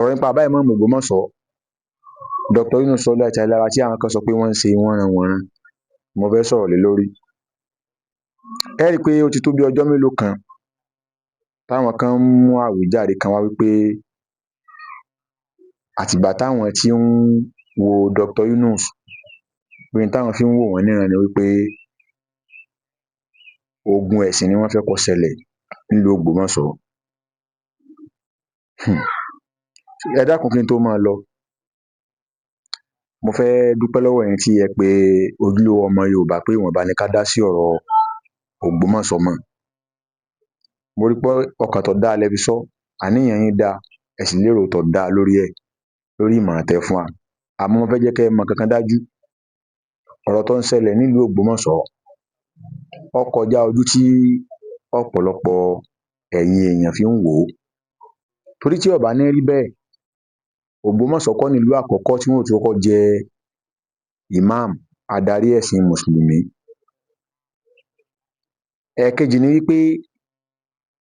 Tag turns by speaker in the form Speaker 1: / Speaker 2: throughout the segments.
Speaker 1: ọ̀rọ̀ nípa bàbá ìmáàmù Ògbómọ̀ṣọ́ Dr. Yunus Sọlá Ìtàlára tí àwọn kan sọ pé wọ́n ń ṣe wọ́nranwọ̀nran mo fẹ́ sọ̀rọ̀ lé lórí. Ẹ rí i pé ó ti tó bí ọjọ́ mélòó kan táwọn kan mú àwíjàre kan wá wípé àtìgbà táwọn tí ń wo Dr. Yunus pé táwọn fi ń wò wọ́n níran ni wípé ogun ẹ̀sìn ni wọ́n fẹ́ kó ṣẹlẹ̀ nílùú Ògbómọ̀ṣọ́. Ẹ dákun kí n tó máa lọ, mo fẹ́ dúpẹ́ lọ́wọ́ ẹ̀yin tí ẹ pe ojúlówó ọmọ Yorùbá pé ìwọ̀nba ni ká dá sí ọ̀rọ̀ Ògbómọ̀ṣọ́ mọ́. Mo rí pé ọkàn tó dáa lẹ fi sọ, àníyàn yín dáa, ẹ sì lérò tó dáa lórí ẹ̀, lórí ìmọ̀ràn tẹ́ fún wa. Àmọ́ mo fẹ́ jẹ́ kẹ́ ẹ mọ̀ kankan dájú, ọ̀rọ̀ tó ń ṣẹlẹ̀ nílùú Ògbómọ̀ṣọ́ ó kọjá ojú tí ọ̀pọ̀lọpọ̀ ẹ̀yin èèyàn fi ń wò ó. Torí tí ó bá ní rí bẹ́ẹ̀, Ògbómọ̀ṣọ́ kọ́ nílùú àkọ́kọ́ tí wọ́n ó ti kọ́kọ́ jẹ ìmáàmù adarí ẹ̀sìn mùsùlùmí. Ẹ̀ẹ̀kejì ni wípé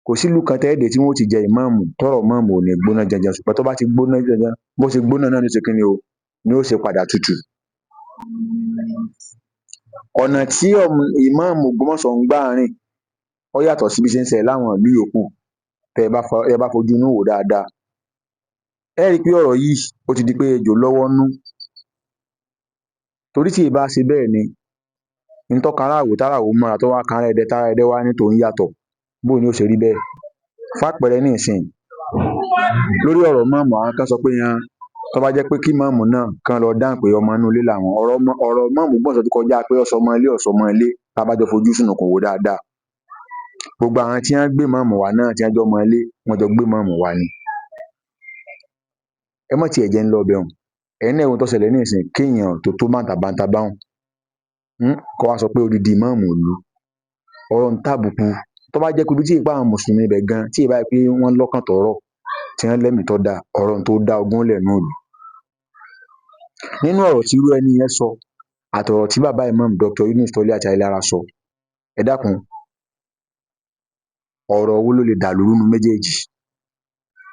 Speaker 1: kò sílùú kan tẹ́ ẹ dé tí wọ́n ó ti jẹ ìmáàmù tọ́rọ̀ ìmáàmù ò ní gbóná janjan, ṣùgbọ́n tó bá ti gbóná janjan, bó ṣe gbóná náà ni ó ṣe kíni o, ni ó ṣe padà tutù. Ọ̀nà tí ìmáàmù Ògbómọ̀ṣọ́ ń gbà rìn ó yàtọ̀ sí bí ṣe ń ṣẹlẹ̀ láwọn ìlú yòókù tẹ́ ẹ bá fojú inú wò ó dáadáa. Ẹ rí i pé ọ̀rọ̀ yìí ó ti di pé ejò lọ́wọ́ nú. Torí tí ì bá ṣe bẹ́ẹ̀ ni, n tó kan ará Ìwó tára Ìwó mọ́ra tó wá kan ará Ẹdẹ tára Ẹdẹ wá ní tòun yàtọ̀, bóo ni ó ṣe rí bẹ́ẹ̀? Fàpẹẹrẹ nísìnyí, lórí ọ̀rọ̀ ìmáàmù àwọn kan sọ pé tó bá jẹ́ pé kí ìmáàmù náà kán lọ dáhùn pé ọmọ inú ilé làwọn. Ọ̀rọ̀ ìmáàmù Ògbómọ̀ṣọ́ ti kọjá pé ọ̀sọ́mọ ilé ọ̀sọ́mọ ilé tá a bá jọ fojú sùnùkùn wò dáadáa. Gbogbo àwọn tí wọ́n gbé ìmáàmù wá náà tí wọ́n jọ ọmọ ilé, wọ́n jọ gbé ìmáàmù wá ni. Ẹ má tiẹ̀ jẹ́ ń lọ ibẹ̀ un. Ẹ̀yin náà ẹ wo ohun tó ṣẹlẹ̀ nísìnyí, kéèyàn tó tó bàǹtàbàǹtà báhun kó wá sọ pé odidi ìmáàmù ìlú, ọ̀rọ̀ ń tàbùkù. Tó bá jẹ́ pé ibi tí ìpá àwọn mùsùlùmí ibẹ̀ gan, tí ì bá ṣe pé wọ́n lọ́kàn tọ́rọ̀, tí wọ́n lẹ́mìí tó dáa, ọ̀rọ̀ tó dá ogún lẹ̀ nínú ìlú. Nínú ọ̀rọ̀ tí irú ẹni yẹn sọ àtọ̀rọ̀ tí bàbá ìmáàmù Dr. Yunus Sọlá Ìtàlára sọ, ẹ dákun, ọ̀rọ̀ wo ló lè dàlúrú nínú méjèèjì?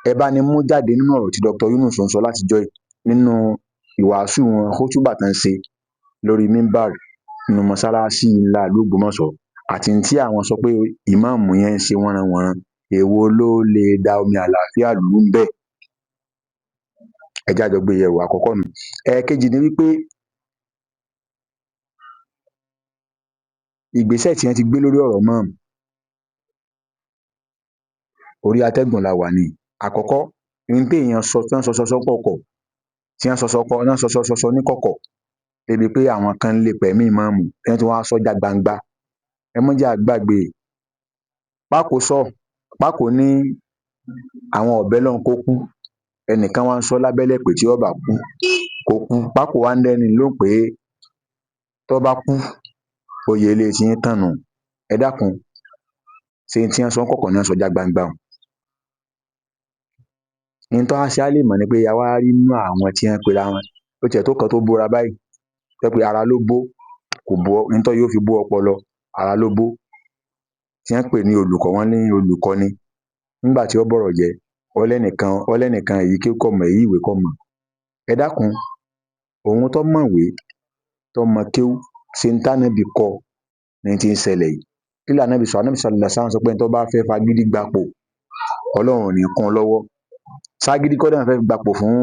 Speaker 1: Ẹ bá ní mú jáde nínú ọ̀rọ̀ tí Dr. Yunus ń sọ látijọ́ yìí, nínú ìwàásù wọn khutubà tán ń ṣe lórí mímbàr nínú mọ́sálásí ńlá ìlú Ògbómọ̀ṣọ́, àti tí àwọn sọ pé ìmáàmù yẹn ń ṣe wọ́nranwọ̀nran, èwo ló lè da omi àlàáfíà lù ńbẹ̀? Ẹ jẹ́ á jọ gbé yẹ̀wò, àkọ́kọ́ nùu. Ẹ̀ẹ̀kejì ni wípé ìgbésẹ̀ tí wọ́n ti gbé lórí ọ̀rọ̀ ìmáàmù, orí atẹ́gùn la wà ni. Àkọ́kọ́, n téèyàn sọ tán sọ kọ̀kọ̀, tí wọ́n sọ níkọ̀kọ̀ débi pé àwọn kan ń lépa ẹ̀mí ìmáàmù, tí wọ́n tún wá sọ́ já gbangba. Ẹ má jẹ́ á gbàgbé, Pákò ní àwọn ò bẹ Ọlọ́run kó kú, ẹnìkan wá ń sọ lábẹ́lẹ̀ pé tí ó bá kú kó kú. Pákò wá ń dẹ́ni lóhùn pé tó bá kú, oyè ilé tiyín tán nùu. Ẹ dákun, ṣé n tí wọ́n sọ ńkọ̀kọ̀ ni wọ́n sọ já gbangba un? N tó wá ṣe á lè mọ̀ ni pé a wá rí nínú àwọn tí wọ́n pera wọn, ó tiẹ̀ tó kan tó bóra báyìí, tó jẹ́ pé ara ló bó, kò bó n tó yóò fi bó ọpọlọ, ara ló bó, tí wọ́n pè ní olùkọ́, wọ́n ní olùkọ́ ni. Nígbà tí ó bọ̀rọ̀ jẹ́, ó lẹ́nìkan èyí kéwú kò mọ̀, èyí ìwé kò mọ̀. Ẹ dákun, òun tó mọ̀wé, tó mọ kéwú, ṣe n tánábì kọ́ ni tí ń ṣẹlẹ̀ yìí. Kí lànábì sọ? Ànábì sallallahu alaihi wasallam sọ pé ẹni tó bá fẹ́ fagídí gbapò, Ọlọ́run ò ní kún un lọ́wọ́. Ságídí kọ́ náà fẹ́ fi gbapò fún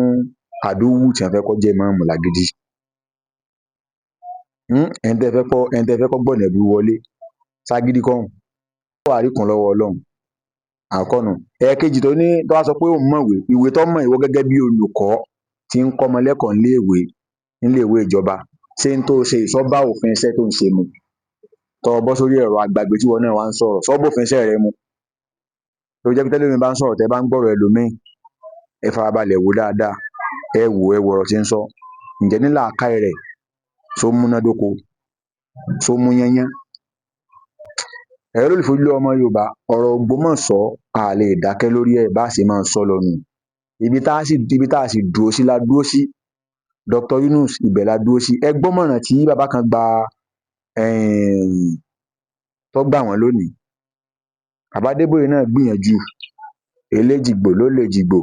Speaker 1: àdúwù tí wọ́n fẹ́ kó jẹ́ ìmáàmù lágídí. Ẹni tẹ́ ẹ fẹ́ kó gbọ̀nà ẹ̀bùrú wọlé, ságídí kọ́ un? Yóò wá rí kún lọ́wọ́ Ọlọ́run. Àkọ́kọ́ nùu. Ẹ̀ẹ̀kejì tó wá sọ pé òun mọ̀wé, ìwé tó mọ̀, ìwọ gẹ́gẹ́ bí olùkọ́ tí ń kọ́mọ lẹ́kọ̀ọ́ níléèwé ìjọba, ṣé n tó ṣe yìí ṣó bá òfin iṣẹ́ tó ń ṣe mu? Tó bọ́ sórí ẹ̀rọ agbagbe tí ìwọ náà wá ń sọ̀rọ̀, ṣó bófin iṣẹ́ rẹ mu? Tó fi jẹ́ pé tẹ́lòmíì bá ń sọ̀rọ̀, tẹ́ bá ń gbọ́rọ̀ ẹlòmíì, ẹ farabalẹ̀ wò ó dáadáa, ẹ wò ọ̀rọ̀ tí ń sọ. Ǹjẹ́ ní làákàyè rẹ̀ ṣó múnádóko, ṣó mú yányán? Ẹ̀yin olólùfẹ́ ojúlówó ọmọ Yorùbá, ọ̀rọ̀ Ògbómọ̀ṣọ́ a lè dákẹ́ lórí ẹ̀, bá ṣe máa sọ lọ nùu. Ibi tá a sì dúró sí la dúró sí. Dr. Yunus, ibẹ̀ la dúró sí. Ẹ gbọ́mọ̀ràn tí bàbá kan tó gbà wọ́n lónìí. Bàbá Adébóyè náà gbìyànjú, eléjìgbò ló lè jìgbò.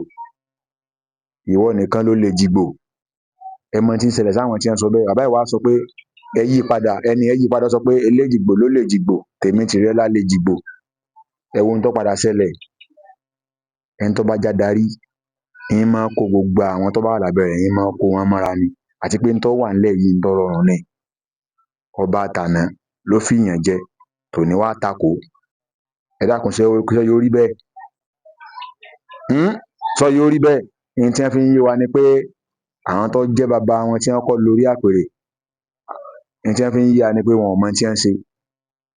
Speaker 1: ìwọ nìkan ló lè jìgbò. Ẹ mọ tí ń ṣẹlẹ̀ sáwọn tí wọ́n sọ bẹ́ẹ̀. Bàbá yìí wá sọ pé ẹ yí padà, ẹni ẹ yí padà sọ pé eléjìgbò ló lè jìgbò, tèmi tìrẹ́lá lè jìgbò. Ẹ wo ohun tó padà ṣẹlẹ̀. Ẹni tó bá jádarí ń máa kó gbogbo àwọn tó bá wà lábẹ́ rẹ̀, ń máa kó wọn mọ́ra ni. Àti pé ń tó wà nílẹ̀ yìí ń tó rọrùn ni. Ọba tàná ló fìyàn jẹ, tòní wá takò. Ẹ dákun ṣé yóò rí bẹ́ẹ̀? Sọ yóò rí bẹ́ẹ̀? Ohun tí wọ́n fi ń yé wa ni pé àwọn tó jẹ́ bàbá wọn tí wọ́n kọ́ lórí àpèrè, ohun tí wọ́n fi ń yé wa ni pé wọn ò mọ tí wọ́n ṣe,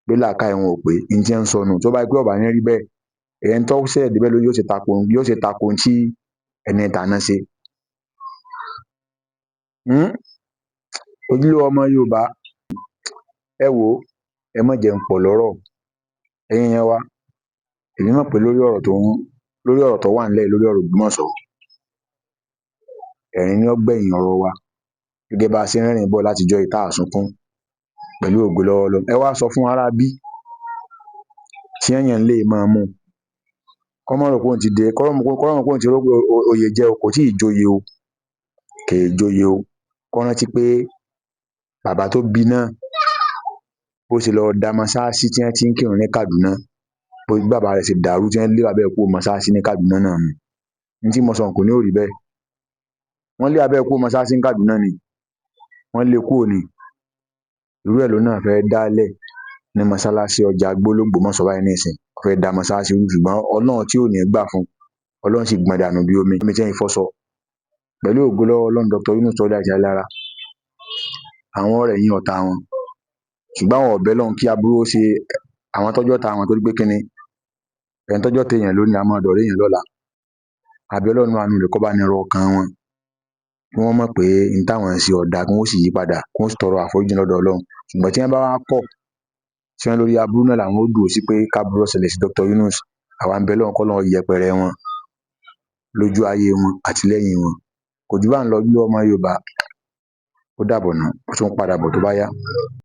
Speaker 1: pé làákàyè wọn ò pé, ohun tí wọ́n ń sọnù. Tó bá jẹ́ pé ọ̀bá ní rí bẹ́ẹ̀, ẹni tó ṣẹ̀ débẹ̀ yóò ṣe tako ohun tí ẹni tàná ṣe. Ojúlówó ọmọ Yorùbá, ẹ wò ó, ẹ má jẹ́ n pọ̀ lọ́rọ̀. Ẹ̀yin èèyàn wa, èmi mọ̀ pé lórí ọ̀rọ̀ tó wà nílẹ̀, lórí ọ̀rọ̀ Ògbómọ̀ṣọ́, ẹ̀rín ni ó gbẹ̀yìn ọ̀rọ̀ wa. Gẹ́gẹ́ bá a ṣe ń rẹ́rìn-ín bọ̀ látijọ́ yìí tá à sunkún pẹ̀lú ògo lọ́wọ́ Ọlọ́run. Ẹ wá sọ fún ará bí tí èèyàn lè máa mú kọ́ mọ́ rò pé òun ti dé, kọ́ mọ́ rò pé òun ti rógbó oyè jẹ o, kò tí ì joyè o, kì í joyè o. Kọ́ rántí pé bàbá tó bí náà bó ṣe lọ da mọ́sáàsì tí wọ́n ti ń kírun ní Kaduna, bó bàbá rẹ̀ ṣe dàrú tí wọ́n lé bàbá ẹ̀ kúrò mọ́sáàsì ní Kaduna náà nù. Ní tí mo sọ kò ní ò rí bẹ́ẹ̀. Wọ́n lé bàbá ẹ̀ kúrò mọ́sáàsì ní Kaduna ni, wọ́n lé kúrò ni. Irú ẹ̀ ló náà fẹ́ dálẹ̀ ní mọ́sálásí ọjà Ògbómọ̀ṣọ́ báyìí nísìn. Ó fẹ́ da mọ́sáàsì rú, ṣùgbọ́n Ọlọ́run tí ò ní gbà fún, Ọlọ́run sì gbọ̀n dànù bí omi tí wọ́n fọ́sọ. Pẹ̀lú ògo lọ́wọ́ Ọlọ́run, Dr. Yunus Sọjí Alára, àwọn ọ̀rẹ́ yín ọ̀tá wọn, ṣùgbọ́n àwọn ọ̀bẹ lọ́hùn kí aburú ó ṣe àwọn tọ́jọ́ ta wọn, torí pé kíni ẹni tọ́jọ́ téèyàn lónìí a máa dọ̀rẹ́ èèyàn lọ́la. Àbí Ọlọ́run àánú rẹ̀ kó bá ní rọ ọkàn wọn, kí wọ́n mọ̀ pé n táwọn ń ṣe ọ̀dà, kí wọ́n sì yí padà, kí wọ́n sì tọrọ àforíjì lọ́dọ̀ Ọlọ́run. Ṣùgbọ́n tí wọ́n bá wá kọ̀, tí wọ́n lórí aburú náà làwọn ó dùn sí pé káburú ó ṣẹlẹ̀ sí Dr. Yunus, àwa ń bẹ lọ́hùn k'Ọlọ́run yẹpẹrẹ wọn lójú ayé wọn àti lẹ́yìn wọn. Kò jù bá ń lọ. Ojúlówó ọmọ Yorùbá, ó dàbọ̀ ná, ó tún padà bọ̀ tó bá yá.